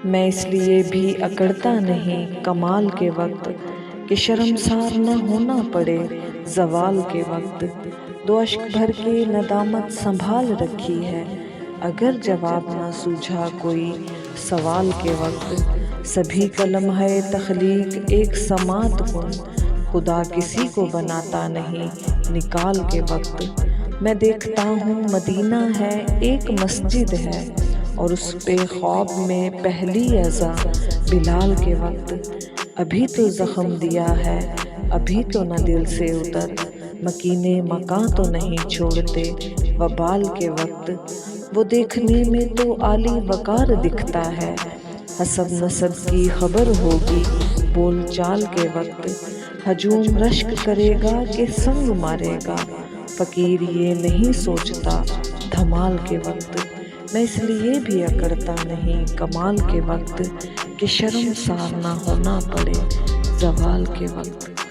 میں اس لیے بھی اکڑتا نہیں کمال کے وقت کہ شرمسار نہ ہونا پڑے زوال کے وقت۔ دو اشک بھر کے ندامت سنبھال رکھی ہے، اگر جواب نہ سوجھا کوئی سوال کے وقت۔ سبھی کا لمحہ تخلیق ایک سماعت کن، خدا کسی کو بناتا نہیں نکال کے وقت۔ میں دیکھتا ہوں مدینہ ہے ایک مسجد ہے، اور اس پہ خواب میں پہلی اذان بلال کے وقت۔ ابھی تو زخم دیا ہے، ابھی تو نہ دل سے اتر، مکینے مکاں تو نہیں چھوڑتے وبال کے وقت۔ وہ دیکھنے میں تو عالی وقار دکھتا ہے، حسب نسب کی خبر ہوگی بول چال کے وقت۔ ہجوم رشک کرے گا کہ سنگ مارے گا، فقیر یہ نہیں سوچتا دھمال کے وقت۔ میں اس لیے بھی اکڑتا نہیں کمال کے وقت کہ شرمسار نہ ہونا پڑے زوال کے وقت۔